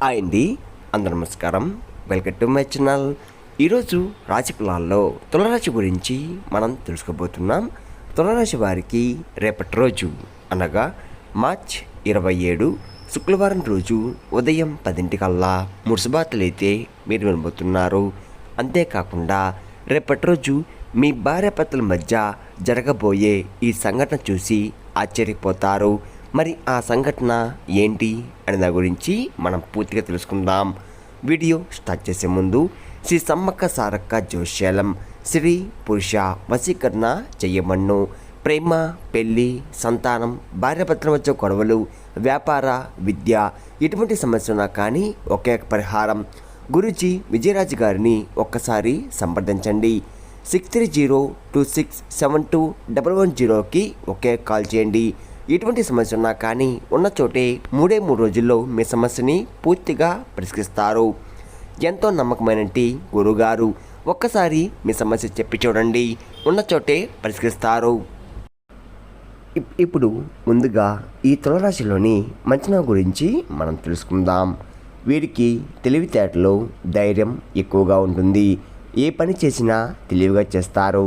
Hi అండి, అందరూ నమస్కారం. Welcome to my channel. ఈరోజు రాశి ఫలాల్లో తులరాశి గురించి మనం తెలుసుకోబోతున్నాం. తులరాశి వారికి రేపటి రోజు అనగా మార్చ్ 27 శుక్రవారం రోజు ఉదయం 10 మురుసుబాతులైతే మీరు వినబోతున్నారు. అంతేకాకుండా రేపటి రోజు మీ భార్యాభర్తల మధ్య జరగబోయే ఈ సంఘటన చూసి ఆశ్చర్యపోతారు. మరి ఆ సంఘటన ఏంటి అనే దాని గురించి మనం పూర్తిగా తెలుసుకుందాం. వీడియో స్టార్ట్ చేసే ముందు శ్రీ సమ్మక్క సారక్క జ్యోతిష్యాలయం స్త్రీ పురుష వశీకరణ చెయ్యమన్ను, ప్రేమ, పెళ్ళి, సంతానం, భార్యాభర్తల మధ్య గొడవలు, వ్యాపార, విద్య ఎటువంటి సమస్యలున్నా కానీ ఒకే ఒక పరిహారం. గురూజీ విజయరాజు గారిని ఒక్కసారి సంప్రదించండి. 6302672110కి ఒకే కాల్ చేయండి. ఎటువంటి సమస్య ఉన్నా కానీ ఉన్న చోటే 3 రోజుల్లో మీ సమస్యని పూర్తిగా పరిష్కరిస్తారు. ఎంతో నమ్మకమైనటి గురువుగారు, ఒక్కసారి మీ సమస్య చెప్పి చూడండి, ఉన్న చోటే పరిష్కరిస్తారు. ఇప్పుడు ముందుగా ఈ తులరాశిలోని మంచన గురించి మనం తెలుసుకుందాం. వీరికి తెలివితేటలు, ధైర్యం ఎక్కువగా ఉంటుంది. ఏ పని చేసినా తెలివిగా చేస్తారు.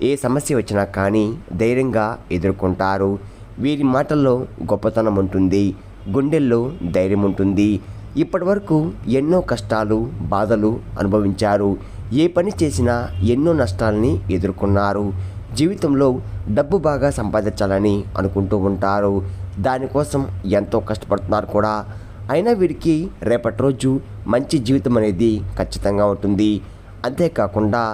ఏ సమస్య వచ్చినా కానీ ధైర్యంగా ఎదుర్కొంటారు. వీరి మాటల్లో గొప్పతనం ఉంటుంది, గుండెల్లో ధైర్యం ఉంటుంది. ఇప్పటి వరకు ఎన్నో కష్టాలు, బాధలు అనుభవించారు. ఏ పని చేసినా ఎన్నో నష్టాలని ఎదుర్కొన్నారు. జీవితంలో డబ్బు బాగా సంపాదించాలని అనుకుంటూ ఉంటారు. దానికోసం ఎంతో కష్టపడుతున్నారు కూడా. అయినా వీరికి రేపటి రోజు మంచి జీవితం అనేది ఖచ్చితంగా ఉంటుంది. అంతేకాకుండా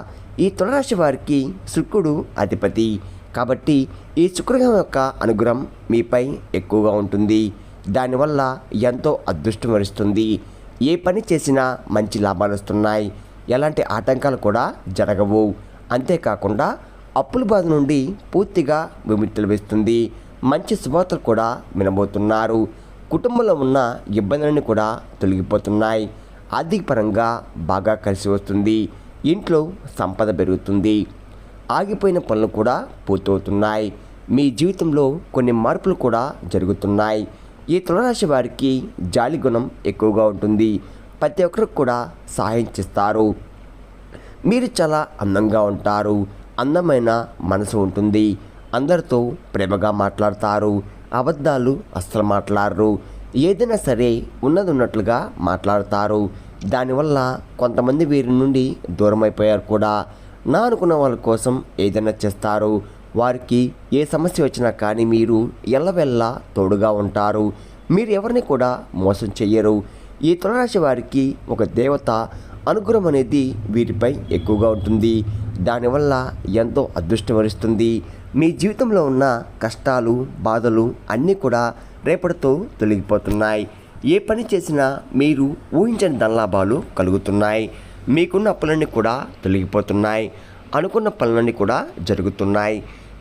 ఈ తులరాశి వారికి శుక్రుడు అధిపతి కాబట్టి ఈ శుక్రగ్రహం యొక్క అనుగ్రహం మీపై ఎక్కువగా ఉంటుంది. దానివల్ల ఎంతో అదృష్టం వరిస్తుంది. ఏ పని చేసినా మంచి లాభాలు వస్తున్నాయి. ఎలాంటి ఆటంకాలు కూడా జరగవు. అంతేకాకుండా అప్పుల బాధ నుండి పూర్తిగా విముక్తి లభిస్తుంది. మంచి శుభవార్తలు కూడా వినబోతున్నారు. కుటుంబంలో ఉన్న ఇబ్బందులన్నీ కూడా తొలగిపోతున్నాయి. ఆర్థిక పరంగా బాగా కలిసి వస్తుంది. ఇంట్లో సంపద పెరుగుతుంది. ఆగిపోయిన పనులు కూడా పూర్తవుతున్నాయి. మీ జీవితంలో కొన్ని మార్పులు కూడా జరుగుతున్నాయి. ఈ తులరాశి వారికి జాలి గుణం ఎక్కువగా ఉంటుంది. ప్రతి ఒక్కరికి కూడా సహాయం చేస్తారు. మీరు చాలా అందంగా ఉంటారు. అందమైన మనసు ఉంటుంది. అందరితో ప్రేమగా మాట్లాడతారు. అబద్ధాలు అస్సలు మాట్లాడరు. ఏదైనా సరే ఉన్నది ఉన్నట్లుగా మాట్లాడతారు. దానివల్ల కొంతమంది వీరి నుండి దూరం అయిపోయారు కూడా. నా అనుకున్న వాళ్ళ కోసం ఏదైనా చేస్తారు. వారికి ఏ సమస్య వచ్చినా కానీ మీరు ఎల్లవెల్లా తోడుగా ఉంటారు. మీరు ఎవరిని కూడా మోసం చెయ్యరు. ఈ తులరాశి వారికి ఒక దేవత అనుగ్రహం అనేది వీరిపై ఎక్కువగా ఉంటుంది. దానివల్ల ఎంతో అదృష్టం వరిస్తుంది. మీ జీవితంలో ఉన్న కష్టాలు, బాధలు అన్నీ కూడా రేపటితో తొలగిపోతున్నాయి. ఏ పని చేసినా మీరు ఊహించని ధనలాభాలు కలుగుతున్నాయి. మీకున్న అప్పులన్నీ కూడా తొలగిపోతున్నాయి. అనుకున్న పనులన్నీ కూడా జరుగుతున్నాయి.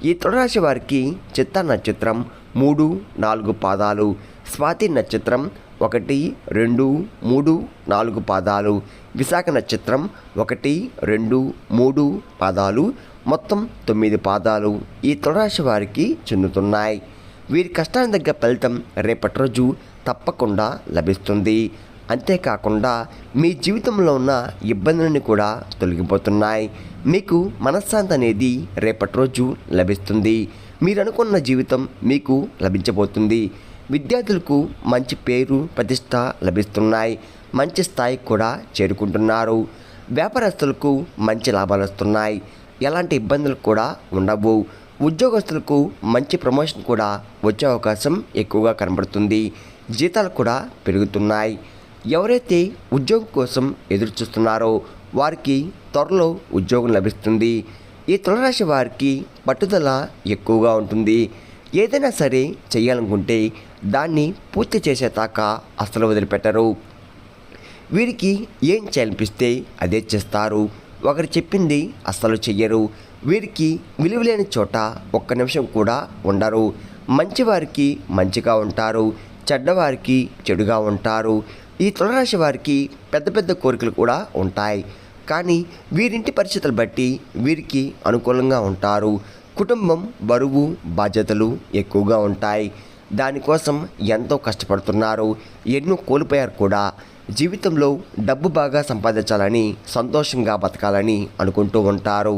ఈ తులరాశి వారికి చిత్తా నక్షత్రం 3, 4 పాదాలు, స్వాతి నక్షత్రం 1, 2, 3, 4 పాదాలు, విశాఖ నక్షత్రం 1, 2, 3 పాదాలు, మొత్తం 9 పాదాలు ఈ తులరాశి వారికి చెందుతున్నాయి. వీరి కష్టానికి తగ్గ ఫలితం రేపటి రోజు తప్పకుండా లభిస్తుంది. అంతేకాకుండా మీ జీవితంలో ఉన్న ఇబ్బందులన్నీ కూడా తొలగిపోతున్నాయి. మీకు మనశ్శాంతి అనేది రేపటి రోజు లభిస్తుంది. మీరు అనుకున్న జీవితం మీకు లభించబోతుంది. విద్యార్థులకు మంచి పేరు, ప్రతిష్ట లభిస్తున్నాయి. మంచి స్థాయికి కూడా చేరుకుంటున్నారు. వ్యాపారస్తులకు మంచి లాభాలు వస్తున్నాయి. ఎలాంటి ఇబ్బందులు కూడా ఉండవు. ఉద్యోగస్తులకు మంచి ప్రమోషన్ కూడా వచ్చే అవకాశం ఎక్కువగా కనబడుతుంది. జీతాలు కూడా పెరుగుతున్నాయి. ఎవరైతే ఉద్యోగం కోసం ఎదురు చూస్తున్నారో వారికి త్వరలో ఉద్యోగం లభిస్తుంది. ఈ తులరాశి వారికి పట్టుదల ఎక్కువగా ఉంటుంది. ఏదైనా సరే చేయాలనుకుంటే దాన్ని పూర్తి చేసేదాకా అస్సలు వదిలిపెట్టరు. వీరికి ఏం చేయాలనిపిస్తే అదే చేస్తారు. ఒకరు చెప్పింది అస్సలు చెయ్యరు. వీరికి విలువలేని చోట ఒక్క నిమిషం కూడా ఉండరు. మంచివారికి మంచిగా ఉంటారు. చెడ్డవారికి చెడుగా ఉంటారు. ఈ తులరాశి వారికి పెద్ద పెద్ద కోరికలు కూడా ఉంటాయి. కానీ వీరింటి పరిస్థితులు బట్టి వీరికి అనుకూలంగా ఉంటారు. కుటుంబం బరువు, బాధ్యతలు ఎక్కువగా ఉంటాయి. దానికోసం ఎంతో కష్టపడుతున్నారు. ఎన్నో కోల్పోయారు కూడా. జీవితంలో డబ్బు బాగా సంపాదించాలని, సంతోషంగా బతకాలని అనుకుంటూ ఉంటారు.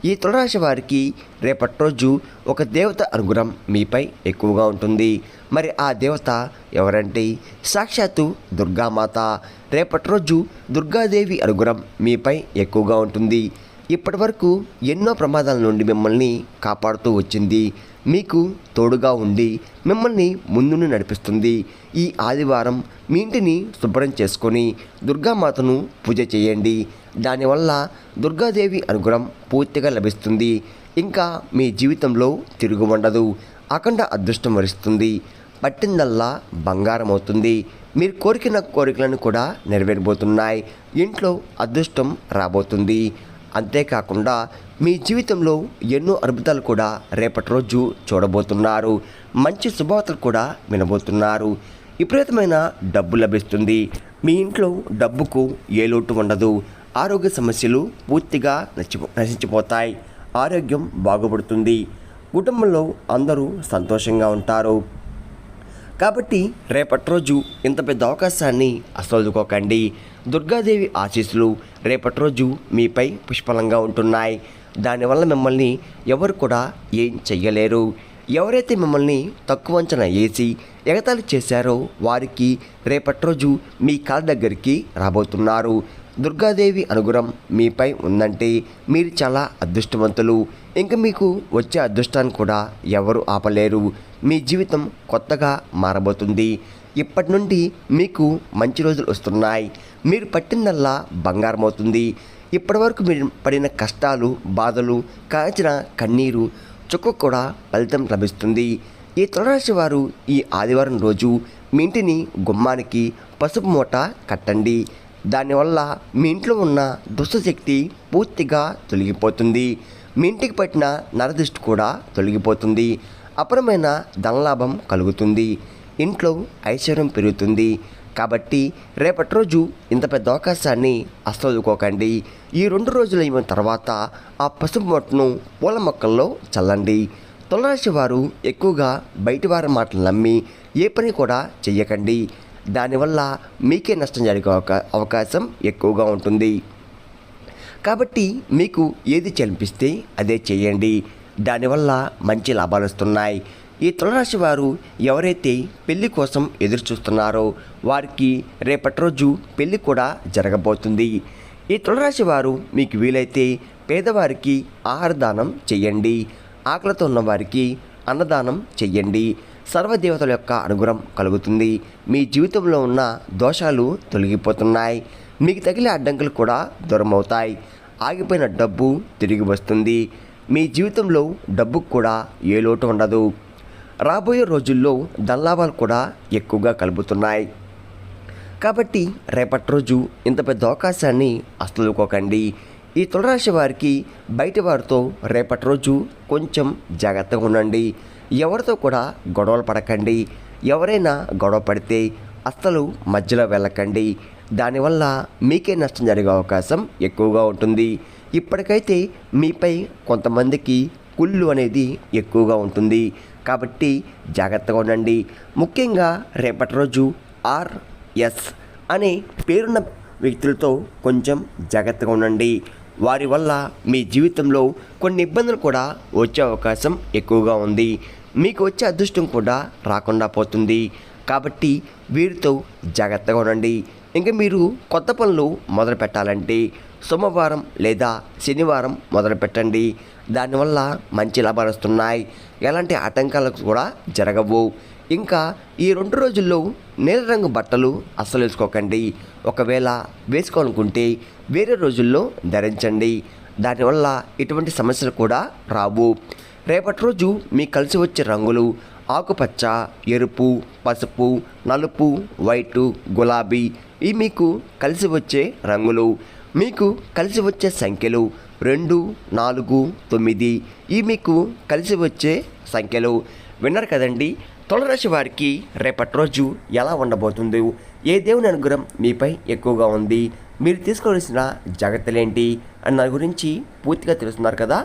ఈ తులారాశి వారికి రేపటి రోజు ఒక దేవత అనుగ్రహం మీపై ఎక్కువగా ఉంటుంది. మరి ఆ దేవత ఎవరంటే సాక్షాత్తు దుర్గామాత. రేపటి రోజు దుర్గాదేవి అనుగ్రహం మీపై ఎక్కువగా ఉంటుంది. ఇప్పటి వరకు ఎన్నో ప్రమాదాల నుండి మిమ్మల్ని కాపాడుతూ వచ్చింది. మీకు తోడుగా ఉండి మిమ్మల్ని ముందును నడిపిస్తుంది. ఈ ఆదివారం మీ ఇంటిని శుభ్రం చేసుకొని దుర్గామాతను పూజ చేయండి. దానివల్ల దుర్గాదేవి అనుగ్రహం పూర్తిగా లభిస్తుంది. ఇంకా మీ జీవితంలో తిరుగు ఉండదు. అఖండ అదృష్టం వరిస్తుంది. పట్టిందల్లా బంగారం అవుతుంది. మీరు కోరిన కోరికలను కూడా నెరవేరబోతున్నాయి. ఇంట్లో అదృష్టం రాబోతుంది. అంతేకాకుండా మీ జీవితంలో ఎన్నో అద్భుతాలు కూడా రేపటి రోజు చూడబోతున్నారు. మంచి శుభవార్తలు కూడా వినబోతున్నారు. విపరీతమైన డబ్బు లభిస్తుంది. మీ ఇంట్లో డబ్బుకు ఏ లోటు ఉండదు. ఆరోగ్య సమస్యలు పూర్తిగా నశించిపోతాయి. ఆరోగ్యం బాగుపడుతుంది. కుటుంబంలో అందరూ సంతోషంగా ఉంటారు. కాబట్టి రేపటి రోజు ఇంత పెద్ద అవకాశాన్ని అసలుకోకండి. దుర్గాదేవి ఆశీస్సులు రేపటి రోజు మీపై పుష్కలంగా ఉంటున్నాయి. దానివల్ల మిమ్మల్ని ఎవరు కూడా ఏం చెయ్యలేరు. ఎవరైతే మిమ్మల్ని తక్కువ అంచనా వేసి ఎగతాళి చేశారో వారికి రేపటి రోజు మీ కాళ్ళ దగ్గరికి రాబోతున్నారు. దుర్గాదేవి అనుగ్రహం మీపై ఉందంటే మీరు చాలా అదృష్టవంతులు. ఇంకా మీకు వచ్చే అదృష్టాన్ని కూడా ఎవరు ఆపలేరు. మీ జీవితం కొత్తగా మారబోతుంది. ఇప్పటి నుండి మీకు మంచి రోజులు వస్తున్నాయి. మీరు పట్టిందల్లా బంగారం అవుతుంది. ఇప్పటి వరకు మీరు పడిన కష్టాలు, బాధలు, కాచిన కన్నీరు చుక్క కూడా ఫలితం లభిస్తుంది. ఈ తులారాశి వారు ఈ ఆదివారం రోజు మీ ఇంటిని గుమ్మానికి పసుపు మూట కట్టండి. దానివల్ల మీ ఇంట్లో ఉన్న దుష్టశక్తి పూర్తిగా తొలగిపోతుంది. మీ ఇంటికి పట్టిన నరదృష్టి కూడా తొలగిపోతుంది. అపరమైన ధనలాభం కలుగుతుంది. ఇంట్లో ఐశ్వర్యం పెరుగుతుంది. కాబట్టి రేపటి రోజు ఇంత పెద్ద అవకాశాన్ని అసలుకోకండి. ఈ 2 రోజులు అయిన తర్వాత ఆ పసుపు మొట్టను పూల మొక్కల్లో చల్లండి. తులారాశి వారు ఎక్కువగా బయటి వారి మాటలు నమ్మి ఏ పని కూడా చెయ్యకండి. దానివల్ల మీకే నష్టం జరిగే అవకాశం ఎక్కువగా ఉంటుంది. కాబట్టి మీకు ఏది చనిపిస్తే అదే చేయండి. దానివల్ల మంచి లాభాలు వస్తున్నాయి. ఈ తులారాశి వారు ఎవరైతే పెళ్లి కోసం ఎదురు చూస్తున్నారో వారికి రేపటి రోజు పెళ్లి కూడా జరగబోతుంది. ఈ తులారాశి వారు మీకు వీలైతే పేదవారికి ఆహార దానం చెయ్యండి. ఆకలితో ఉన్నవారికి అన్నదానం చెయ్యండి. సర్వదేవతల యొక్క అనుగ్రహం కలుగుతుంది. మీ జీవితంలో ఉన్న దోషాలు తొలగిపోతున్నాయి. మీకు తగిలే అడ్డంకులు కూడా దూరం అవుతాయి. ఆగిపోయిన డబ్బు తిరిగి వస్తుంది. మీ జీవితంలో డబ్బుకు కూడా ఏ లోటు ఉండదు. రాబోయే రోజుల్లో ధనలాభాలు కూడా ఎక్కువగా కలుగుతున్నాయి. కాబట్టి రేపటి రోజు ఇంత పెద్ద అవకాశాన్ని అసలుకోకండి. ఈ తులారాశి వారికి బయట వారితో రేపటి రోజు కొంచెం జాగ్రత్తగా ఉండండి. ఎవరితో కూడా గొడవలు పడకండి. ఎవరైనా గొడవ పడితే అస్సలు మధ్యలో వెళ్ళకండి. దానివల్ల మీకే నష్టం జరిగే అవకాశం ఎక్కువగా ఉంటుంది. ఇప్పటికైతే మీపై కొంతమందికి కుళ్ళు అనేది ఎక్కువగా ఉంటుంది. కాబట్టి జాగ్రత్తగా ఉండండి. ముఖ్యంగా రేపటి రోజు ఆర్ఎస్ అనే పేరున్న వ్యక్తులతో కొంచెం జాగ్రత్తగా ఉండండి. వారి వల్ల మీ జీవితంలో కొన్ని ఇబ్బందులు కూడా వచ్చే అవకాశం ఎక్కువగా ఉంది. మీకు వచ్చే అదృష్టం కూడా రాకుండా పోతుంది. కాబట్టి వీరితో జాగ్రత్తగా ఉండండి. ఇంకా మీరు కొత్త పనులు మొదలు పెట్టాలంటే సోమవారం లేదా శనివారం మొదలు పెట్టండి. దానివల్ల మంచి లాభాలు వస్తున్నాయి. ఎలాంటి ఆటంకాలకు కూడా జరగవు. ఇంకా ఈ 2 రోజుల్లో నీల రంగు బట్టలు అస్సలు వేసుకోకండి. ఒకవేళ వేసుకోవాలనుకుంటే వేరే రోజుల్లో ధరించండి. దానివల్ల ఎటువంటి సమస్యలు కూడా రావు. రేపటి రోజు మీకు కలిసి వచ్చే రంగులు ఆకుపచ్చ, ఎరుపు, పసుపు, నలుపు, వైటు, గులాబీ. ఇవి మీకు కలిసి వచ్చే రంగులు. మీకు కలిసి వచ్చే సంఖ్యలు 2, 4, 9. ఇవి మీకు కలిసి వచ్చే సంఖ్యలు. విన్నారు కదండి. తులారాశి వారికి రేపటి రోజు ఎలా ఉండబోతుంది, ఏ దేవుని అనుగ్రహం మీపై ఎక్కువగా ఉంది, మీరు తీసుకోవాల్సిన జాగ్రత్తలు ఏంటి అని దాని గురించి పూర్తిగా తెలుస్తున్నారు కదా.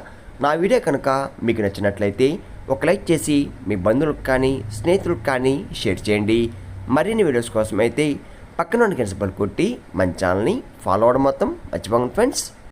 నా వీడియో కనుక మీకు నచ్చినట్లయితే ఒక లైక్ చేసి మీ బంధువులకు కానీ స్నేహితులకు కానీ షేర్ చేయండి. మరిన్ని వీడియోస్ కోసం అయితే పక్కన ఉన్న గంట సింబల్ కొట్టి మన ఛానల్ని ఫాలో అవ్వడం మొత్తం మర్చిపోకండి ఫ్రెండ్స్.